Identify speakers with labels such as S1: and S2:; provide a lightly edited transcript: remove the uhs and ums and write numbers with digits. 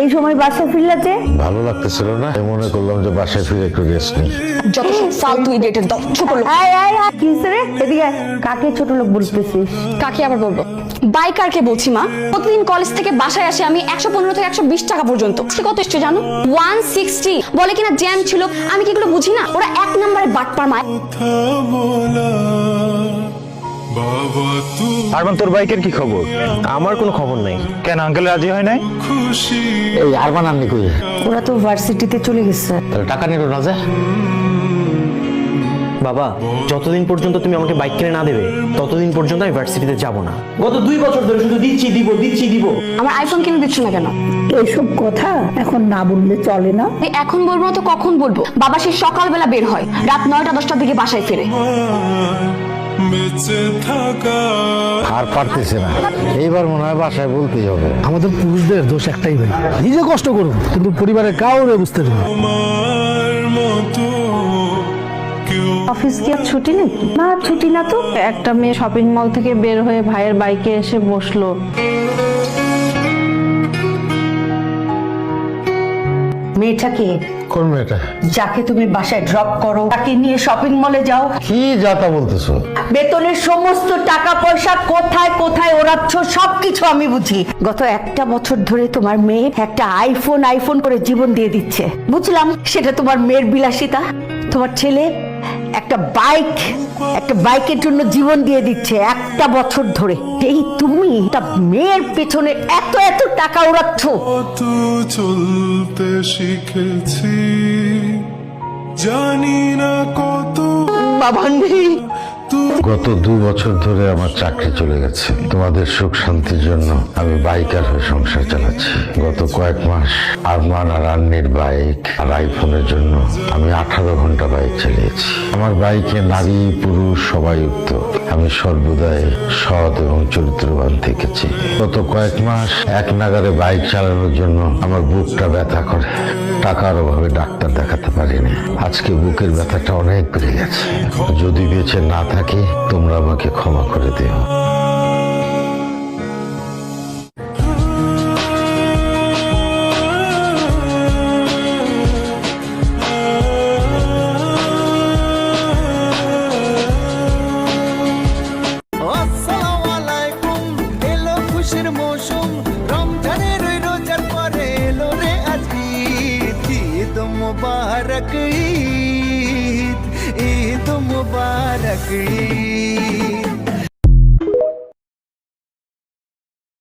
S1: এই সময় বাসায় ফিরলাতে
S2: ভালো লাগতেছিল না, মনে করলাম যে বাসায় ফিরে একটু রেস্ট নিই।
S3: যত সব ফালতু ইডিয়েটের দল, ছোট লোক।
S1: কি হয়েছে রে? এদিকে আয়। কাকে ছোট লোক বলতেছিস?
S3: কাকে আবার বলবো? বাইকারকে বলছি মা। প্রতিদিন কলেজ থেকে বাসায় আসে আমি 115 থেকে 120 টাকা পর্যন্ত। সে কত এসছে জানো? 160। বলে কিনা জ্যাম ছিল। আমি কি এগুলো বুঝি না? ওরা এক নম্বরে বাটপার মা।
S4: আরমান, তোর বাইকের কি খবর? আমার কোনো খবর নেই। কেন আঙ্কেল রাজি হয় নাই?
S2: এই আরমান আননি কই?
S1: ওরা তো ভার্সিটিতে চলে গেছে।
S2: তাহলে টাকা নিল না যে?
S5: বাবা, যতদিন পর্যন্ত তুমি আমাকে বাইক কিনে না দেবে ততদিন পর্যন্ত আমি ভার্সিটিতে যাব না। গত 2 বছর ধরে শুধু দিচ্ছি দিব।
S3: আমার আইফোন কিনে দিচ্ছ না কেন?
S1: এসব কথা এখন না বললে চলে না।
S3: এখন বলবো না তো কখন বলবো? বাবা সেই সকালবেলা বের হয়, রাত 9টা 10টার দিকে বাসায় ফিরে।
S2: আর পারতেছে না, এইবার মনে হয় বাসায় বলতেই হবে।
S6: আমাদের পুরুষদের দোষ একটাই ভাই, নিজে কষ্ট করুন কিন্তু পরিবারের কাউরে বুঝতে দেবে।
S1: অফিস কি আর ছুটি নাকি? না ছুটি না তো। একটা মেয়ে শপিং মল থেকে বের হয়ে ভাইয়ের বাইকে এসে বসলো। মেয়েটাকে,
S2: কোন মেয়েটা?
S1: যাকে তুমি বাসায় ড্রপ করো, তাকে নিয়ে শপিং মলে যাও।
S2: কি যাতা বলতেছো?
S1: বেতনের সমস্ত টাকা পয়সা কোথায় কোথায় ওড়াচ্ছ সবকিছু আমি বুঝি। গত একটা বছর ধরে তোমার মেয়ে একটা আইফোন করে জীবন দিয়ে দিচ্ছে। বুঝলাম সেটা তোমার মেয়ের বিলাসিতা। তোমার ছেলে একটা বাইকের জন্য জীবন দিয়ে দিচ্ছে একটা বছর ধরে। এই তুমি একটা মেয়ের পেছনে এত টাকা ওড়াচ্ছ।
S7: চলতে শিখেছি, জানি না কত
S1: বাবা নেই।
S2: গত 2 বছর ধরে আমার চাকরি চলে গেছে। তোমাদের সুখ শান্তির জন্য আমি বাইকার হয়ে সংসার চালাচ্ছি। গত কয়েক মাস আরমান আর আন্নির বাইক আর আইফোনের জন্য আমি 18 ঘন্টা বাইক চালিয়েছি। আমার বাইকে নারী পুরুষ সবাই উঠত। আমি সর্বদাই সৎ এবং চরিত্রবান থেকেছি। গত কয়েক মাস এক নাগারে বাইক চালানোর জন্য আমার বুকটা ব্যথা করে। টাকার অভাবে ডাক্তার দেখাতে পারিনি। আজকে বুকের ব্যথাটা অনেক বেড়ে গেছে। যদি বেঁচে না থাকি তোমরা আমাকে ক্ষমা করে দিও।
S8: আসসালামু আলাইকুম, এলো খুশির মৌসুম, রমজানের রোজার পরে এলো রে আজ ঈদ। ঈদ মুবারক ঈদ, ঈদ মুবারক ঈদ।